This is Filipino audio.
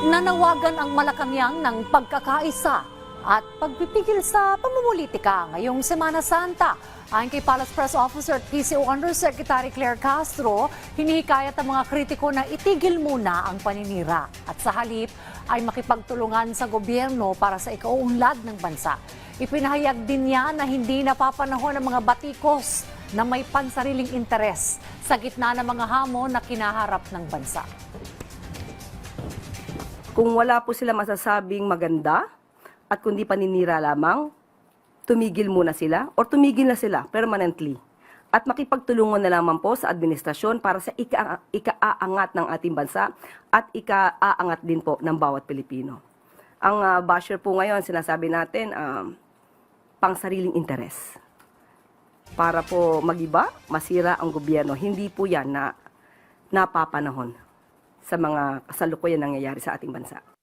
Nanawagan ang Malacañang ng pagkakaisa at pagpipigil sa pamumulitika ngayong Semana Santa. Ayon kay Palace Press Officer at PCO Undersecretary Claire Castro, hinihikayat ang mga kritiko na itigil muna ang paninira at sa halip ay makipagtulungan sa gobyerno para sa ikauunlad ng bansa. Ipinahayag din niya na hindi napapanahon ang mga batikos na may pansariling interes sa gitna ng mga hamon na kinaharap ng bansa. Kung wala po sila masasabing maganda at kundi paninira lamang, tumigil muna sila or tumigil na sila permanently. At makipagtulungan na lamang po sa administrasyon para sa ika-aangat ng ating bansa at ika-aangat din po ng bawat Pilipino. Ang basher po ngayon, sinasabi natin, pang sariling interes. Para po magiba, masira ang gobyerno. Hindi po yan na napapanahon sa mga kasalukuyan nangyayari sa ating bansa.